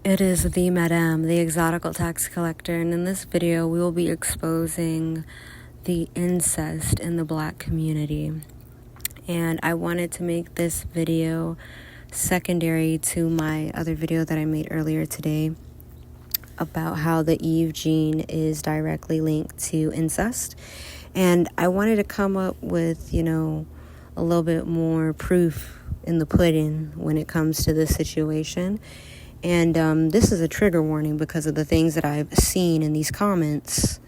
It is the Madame, the exotical tax collector, and in this video we will be exposing the incest in the Black community. And I wanted to make this video secondary to my other video that I made earlier today about how the Eve gene is directly linked to incest. And I wanted to come up with, a little bit more proof in the pudding when it comes to this situation. And this is a trigger warning because of the things that I've seen in these comments.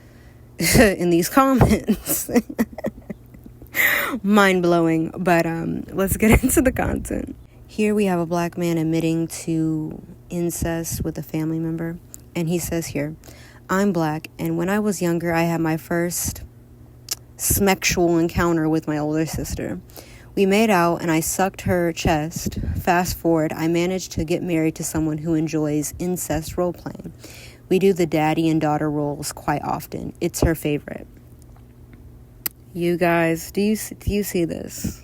Mind blowing. But let's get into the content. Here we have a Black man admitting to incest with a family member. And he says here, "I'm Black, and when I was younger, I had my first sexual encounter with my older sister. We made out and I sucked her chest. Fast forward, I managed to get married to someone who enjoys incest role-playing. We do the daddy and daughter roles quite often. It's her favorite." You guys, do you see this?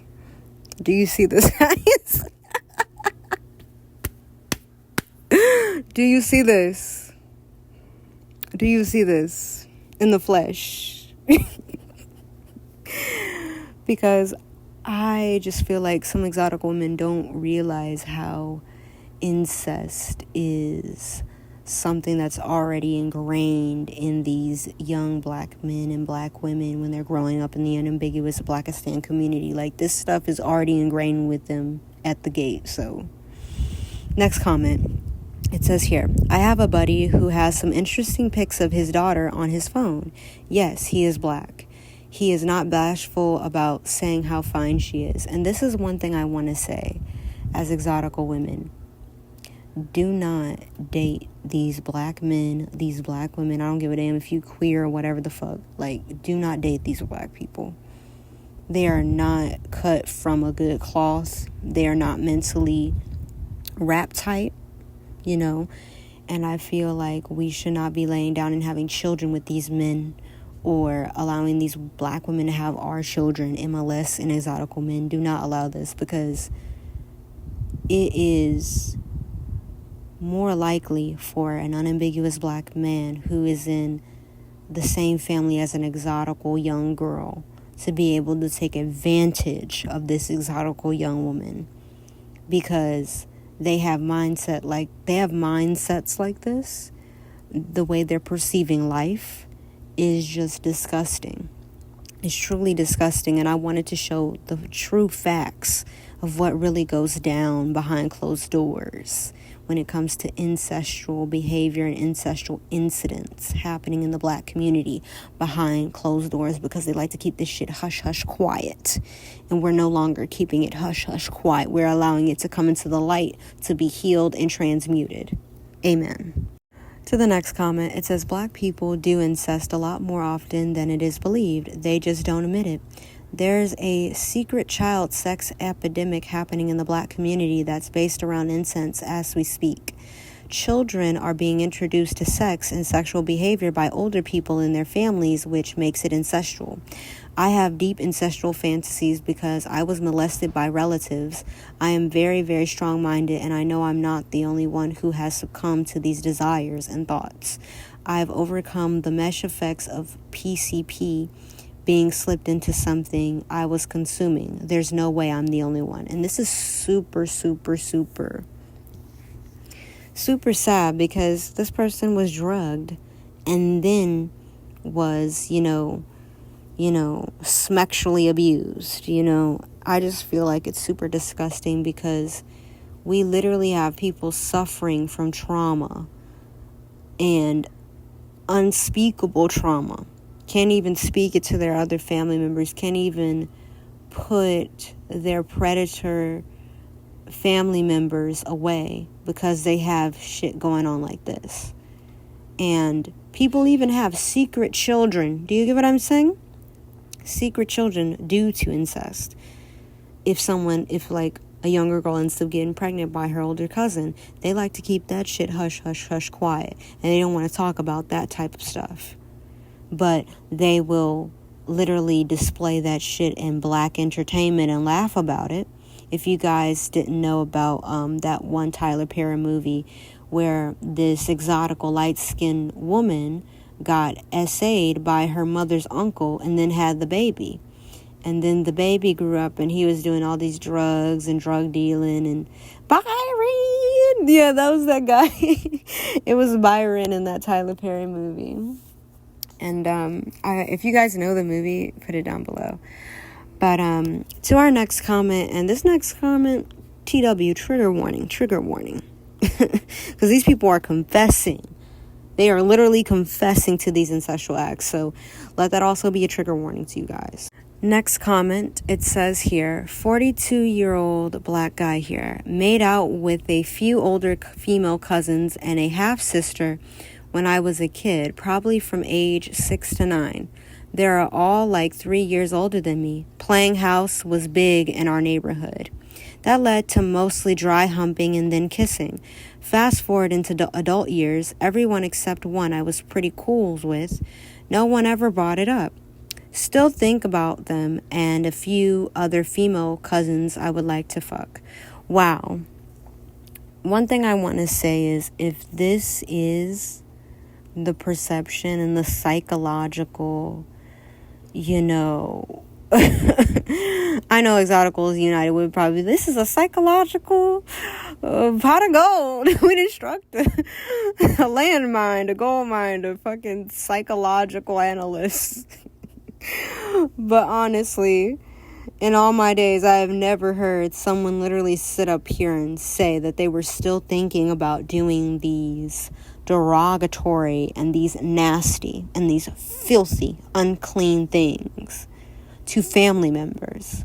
Do you see this, guys? Do you see this? Do you see this in the flesh? Because I just feel like some exotic women don't realize how incest is something that's already ingrained in these young Black men and Black women when they're growing up in the unambiguous Blackistan community. Like, this stuff is already ingrained with them at the gate. So, next comment. It says here, "I have a buddy who has some interesting pics of his daughter on his phone. Yes, he is Black. He is not bashful about saying how fine she is." And this is one thing I want to say as exotical women. Do not date these Black men, these Black women. I don't give a damn if you queer or whatever the fuck. Like, do not date these Black people. They are not cut from a good cloth. They are not mentally rap tight, And I feel like we should not be laying down and having children with these men, or allowing these Black women to have our children, MLS and exotical men. Do not allow this, because it is more likely for an unambiguous Black man who is in the same family as an exotical young girl to be able to take advantage of this exotical young woman, because they have mindsets like this. The way they're perceiving life is just disgusting. It's truly disgusting. And I wanted to show the true facts of what really goes down behind closed doors when it comes to incestual behavior and incestual incidents happening in the Black community behind closed doors, because they like to keep this shit hush hush quiet. And we're no longer keeping it hush hush quiet. We're allowing it to come into the light, to be healed and transmuted. Amen. To the next comment, it says, "Black people do incest a lot more often than it is believed. They just don't admit it. There's a secret child sex epidemic happening in the Black community that's based around incest as we speak. Children are being introduced to sex and sexual behavior by older people in their families, which makes it incestual. I have deep ancestral fantasies because I was molested by relatives. I am very, very strong-minded, and I know I'm not the only one who has succumbed to these desires and thoughts. I've overcome the mesh effects of PCP being slipped into something I was consuming. There's no way I'm the only one." And this is super, super, super, super sad, because this person was drugged and then was, sexually abused. I just feel like it's super disgusting, because we literally have people suffering from trauma and unspeakable trauma. Can't even speak it to their other family members, can't even put their predator family members away because they have shit going on like this. And people even have secret children. Do you get what I'm saying? Secret children due to incest. If a younger girl ends up getting pregnant by her older cousin, they like to keep that shit hush, hush, hush quiet. And they don't want to talk about that type of stuff. But they will literally display that shit in Black entertainment and laugh about it. If you guys didn't know about that one Tyler Perry movie where this exotical light-skinned woman got SA'd by her mother's uncle and then had the baby. And then the baby grew up and he was doing all these drugs and drug dealing and Byron. Yeah, that was that guy. It was Byron in that Tyler Perry movie. And if you guys know the movie, put it down below. But to our next comment, and this next comment, TW, trigger warning. Because these people are confessing. They are literally confessing to these incestual acts. So let that also be a trigger warning to you guys. Next comment, it says here, 42-year-old black guy here, made out with a few older female cousins and a half-sister when I was a kid, probably from age 6 to 9. They are all like 3 years older than me. Playing house was big in our neighborhood. That led to mostly dry humping and then kissing. Fast forward into adult years, everyone except one I was pretty cool with, no one ever brought it up. Still think about them and a few other female cousins I would like to fuck. Wow. One thing I want to say is, if this is the perception and the psychological, I know Exoticals United would probably, this is a psychological pot of gold. We'd instruct a landmine, a gold mine, a fucking psychological analyst. But honestly, in all my days, I have never heard someone literally sit up here and say that they were still thinking about doing these derogatory and these nasty and these filthy, unclean things to family members.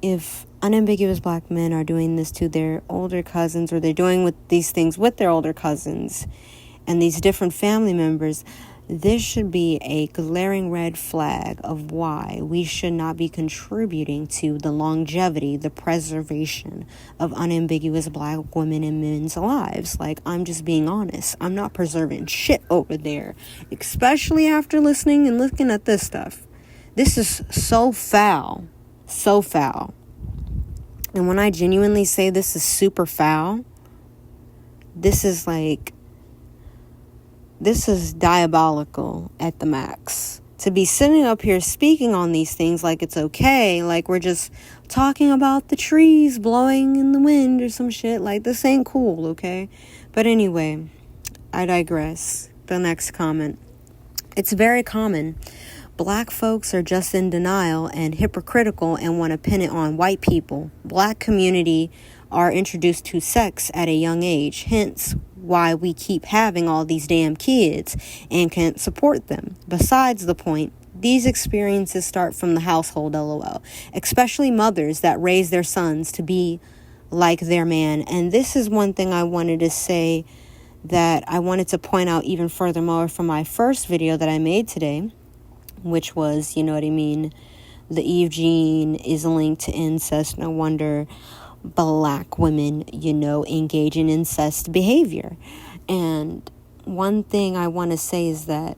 If unambiguous black men are doing this to their older cousins, or they're doing these things with their older cousins and these different family members, this should be a glaring red flag of why we should not be contributing to the longevity, the preservation of unambiguous black women and men's lives. Like, I'm just being honest. I'm not preserving shit over there, especially after listening and looking at this stuff. This is so foul. So foul. And when I genuinely say this is super foul, this is diabolical at the max. To be sitting up here speaking on these things like it's okay, like we're just talking about the trees blowing in the wind or some shit. Like, this ain't cool, okay? But anyway, I digress. The next comment. It's very common. Black folks are just in denial and hypocritical and want to pin it on white people. Black community are introduced to sex at a young age, hence why we keep having all these damn kids and can't support them. Besides the point, these experiences start from the household, lol, especially mothers that raise their sons to be like their man. And this is one thing I wanted to say that I wanted to point out even furthermore from my first video that I made today, which was, the Eve gene is linked to incest. No wonder black women, engage in incest behavior. And one thing I want to say is that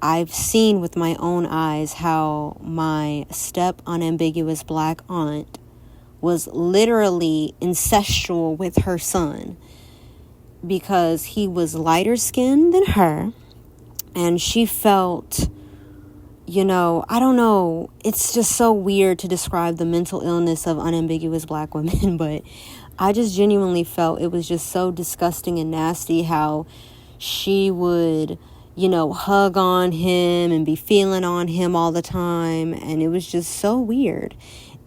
I've seen with my own eyes how my step unambiguous black aunt was literally incestual with her son, because he was lighter skinned than her, and she felt, I don't know, it's just so weird to describe the mental illness of unambiguous black women, but I just genuinely felt it was just so disgusting and nasty how she would, hug on him and be feeling on him all the time, and it was just so weird.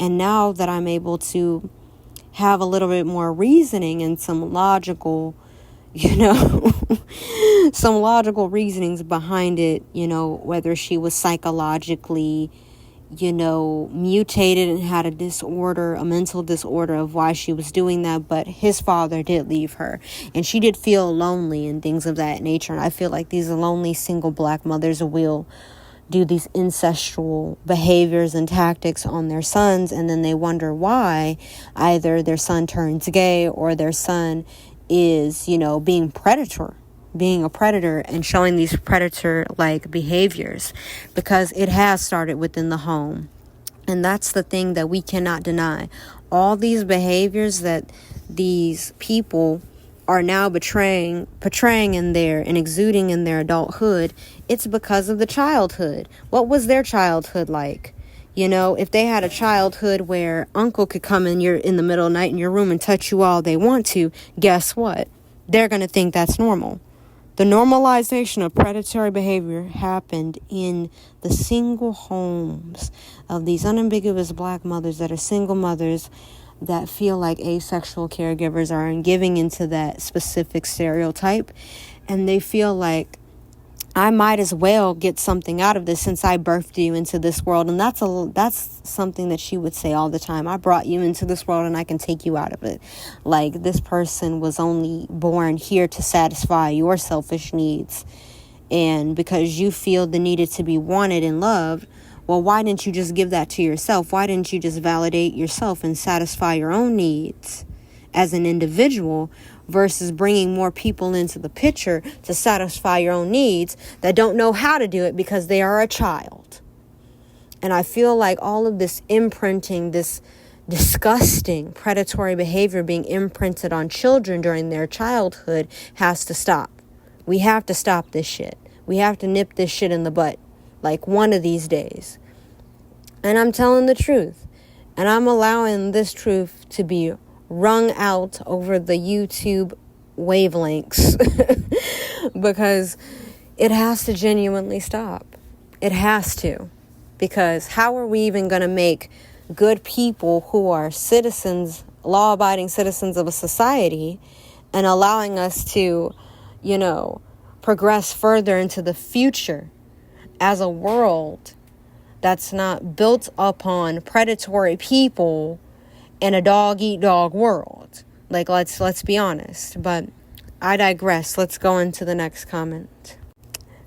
And now that I'm able to have a little bit more reasoning and some logical some logical reasonings behind it, whether she was psychologically, mutated and had a mental disorder of why she was doing that. But his father did leave her, and she did feel lonely and things of that nature. And I feel like these lonely single black mothers will do these incestual behaviors and tactics on their sons, and then they wonder why either their son turns gay or their son is, being a predator and showing these predator-like behaviors, because it has started within the home. And that's the thing that we cannot deny. All these behaviors that these people are now portraying in their and exuding in their adulthood, it's because of the childhood. What was their childhood like? You know, if they had a childhood where uncle could come in the middle of the night in your room and touch you all they want to, guess what? They're going to think that's normal. The normalization of predatory behavior happened in the single homes of these unambiguous black mothers that are single mothers that feel like asexual caregivers are giving into that specific stereotype. And they feel like, I might as well get something out of this since I birthed you into this world. And that's something that she would say all the time. I brought you into this world and I can take you out of it. Like, this person was only born here to satisfy your selfish needs. And because you feel the needed to be wanted and loved, well, why didn't you just give that to yourself? Why didn't you just validate yourself and satisfy your own needs as an individual versus bringing more people into the picture to satisfy your own needs that don't know how to do it because they are a child? And I feel like all of this imprinting, this disgusting predatory behavior being imprinted on children during their childhood has to stop. We have to stop this shit. We have to nip this shit in the butt, like one of these days. And I'm telling the truth. And I'm allowing this truth to be wrung out over the YouTube wavelengths because it has to genuinely stop. It has to. Because how are we even going to make good people who are citizens, law-abiding citizens of a society, and allowing us to, progress further into the future as a world that's not built upon predatory people in a dog-eat-dog world? Like, let's be honest. But I digress. Let's go into the next comment.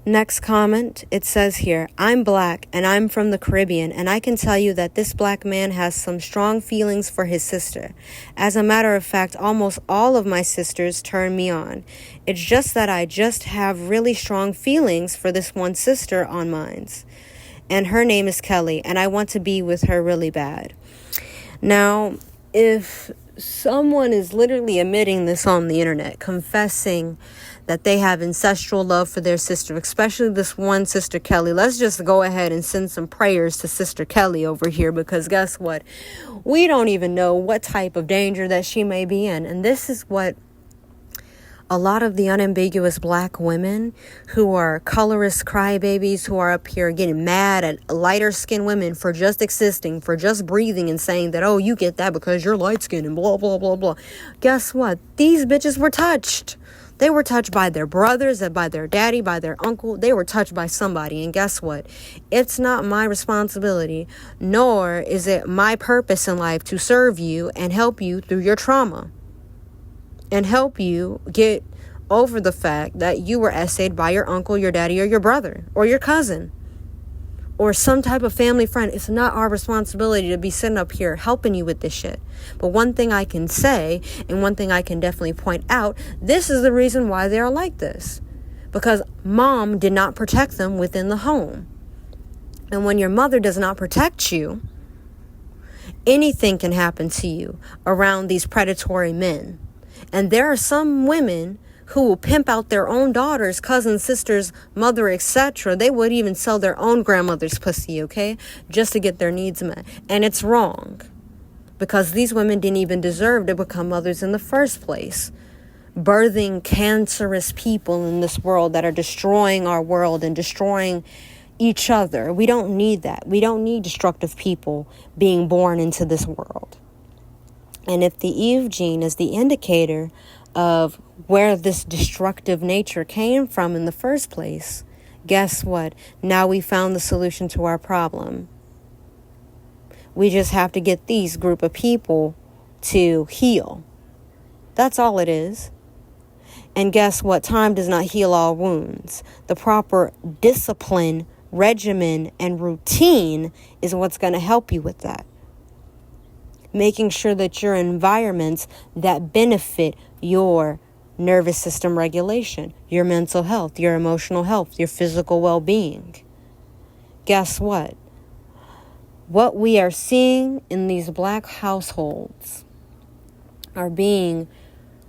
Next comment, it says here, I'm black and I'm from the Caribbean, and I can tell you that this black man has some strong feelings for his sister. As a matter of fact, almost all of my sisters turn me on. It's just that I just have really strong feelings for this one sister on mine. And her name is Kelly, and I want to be with her really bad. Now, if someone is literally admitting this on the internet, confessing that they have ancestral love for their sister, especially this one sister Kelly, let's just go ahead and send some prayers to Sister Kelly over here, because guess what? We don't even know what type of danger that she may be in. And this is what a lot of the unambiguous black women who are colorist crybabies, who are up here getting mad at lighter skinned women for just existing, for just breathing, and saying that, oh, you get that because you're light skinned and blah, blah, blah, blah. Guess what? These bitches were touched. They were touched by their brothers, and by their daddy, by their uncle. They were touched by somebody. And guess what? It's not my responsibility, nor is it my purpose in life to serve you and help you through your trauma and help you get over the fact that you were essayed by your uncle, your daddy, or your brother, or your cousin, or some type of family friend. It's not our responsibility to be sitting up here helping you with this shit. But one thing I can say, and one thing I can definitely point out, this is the reason why they are like this. Because mom did not protect them within the home. And when your mother does not protect you, anything can happen to you around these predatory men. And there are some women who will pimp out their own daughters, cousins, sisters, mother, etc. They would even sell their own grandmother's pussy, okay? Just to get their needs met. And it's wrong. Because these women didn't even deserve to become mothers in the first place. Birthing cancerous people in this world that are destroying our world and destroying each other. We don't need that. We don't need destructive people being born into this world. And if the Eve gene is the indicator of where this destructive nature came from in the first place, guess what? Now we found the solution to our problem. We just have to get these group of people to heal. That's all it is. And guess what? Time does not heal all wounds. The proper discipline, regimen, and routine is what's going to help you with that. Making sure that your environments that benefit your nervous system regulation, your mental health, your emotional health, your physical well-being. Guess what? What we are seeing in these black households are being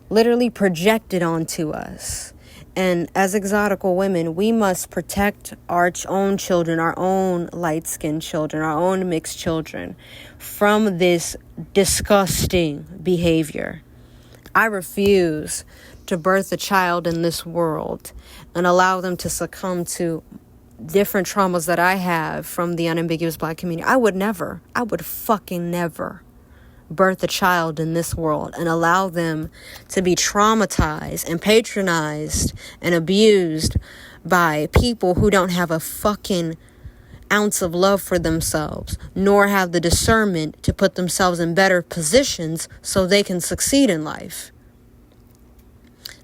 literally projected onto us. And as exotical women, we must protect our own children, our own light-skinned children, our own mixed children from this disgusting behavior. I refuse to birth a child in this world and allow them to succumb to different traumas that I have from the unambiguous Black community. I would fucking never birth a child in this world and allow them to be traumatized and patronized and abused by people who don't have a fucking ounce of love for themselves, nor have the discernment to put themselves in better positions so they can succeed in life.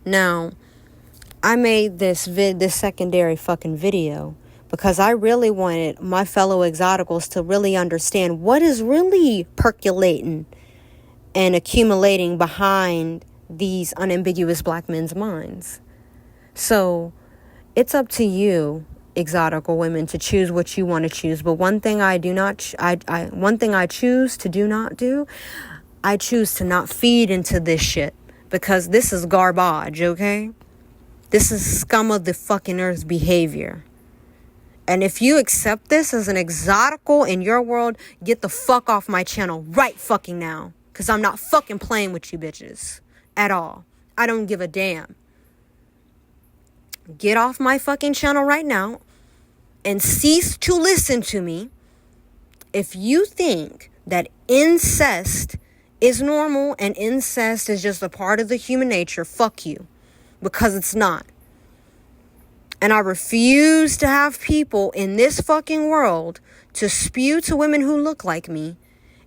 Now, I made this secondary fucking video because I really wanted my fellow exoticals to really understand what is really percolating and accumulating behind these unambiguous Black men's minds. So it's up to you, exotical women, to choose what you want to choose. But one thing I choose to do not do, I choose to not feed into this shit, because this is garbage, okay? This is scum of the fucking earth behavior. And if you accept this as an exotical in your world, get the fuck off my channel right fucking now. Because I'm not fucking playing with you bitches at all. I don't give a damn. Get off my fucking channel right now and cease to listen to me if you think that incest is normal and incest is just a part of the human nature. Fuck you. Because it's not. And I refuse to have people in this fucking world to spew to women who look like me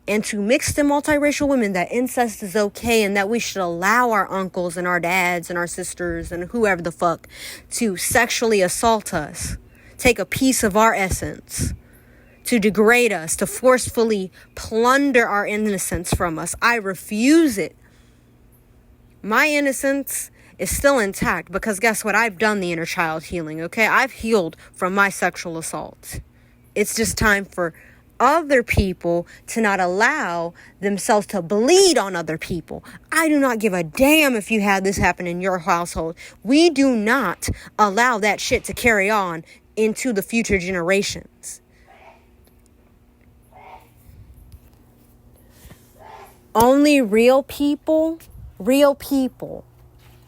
and to mixed and multiracial women that incest is okay and that we should allow our uncles and our dads and our sisters and whoever the fuck to sexually assault us, take a piece of our essence, to degrade us, to forcefully plunder our innocence from us. I refuse it. My innocence is still intact because guess what? I've done the inner child healing, okay? I've healed from my sexual assault. It's just time for other people to not allow themselves to bleed on other people. I do not give a damn if you had this happen in your household. We do not allow that shit to carry on into the future generations. Only real people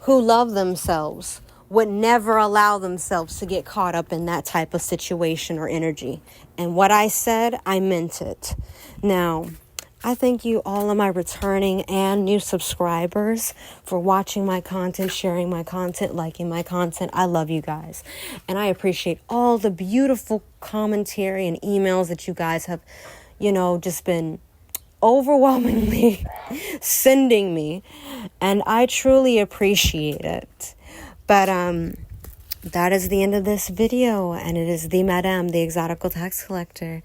who love themselves would never allow themselves to get caught up in that type of situation or energy. And what I said, I meant it. Now, I thank you all of my returning and new subscribers for watching my content, sharing my content, liking my content. I love you guys. And I appreciate all the beautiful commentary and emails that you guys have, just been overwhelmingly sending me. And I truly appreciate it. But that is the end of this video, and it is the Madame, the Exotical Tax Collector,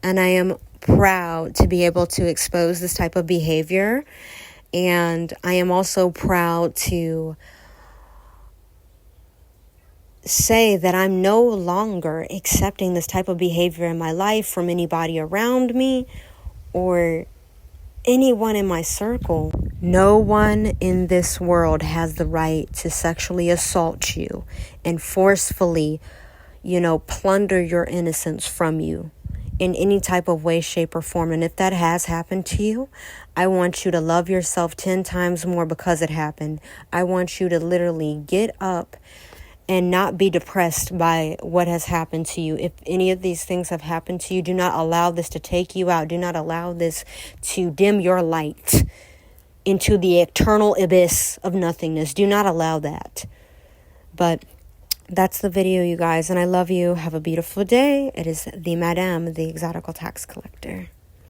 and I am proud to be able to expose this type of behavior, and I am also proud to say that I'm no longer accepting this type of behavior in my life from anybody around me or anyone in my circle. No one in this world has the right to sexually assault you and forcefully, plunder your innocence from you in any type of way, shape, or form. And if that has happened to you, I want you to love yourself 10 times more because it happened. I want you to literally get up and not be depressed by what has happened to you. If any of these things have happened to you, do not allow this to take you out. Do not allow this to dim your light into the eternal abyss of nothingness. Do not allow that. But that's the video, you guys, and I love you. Have a beautiful day. It is the Madame, the Exotical Tax Collector.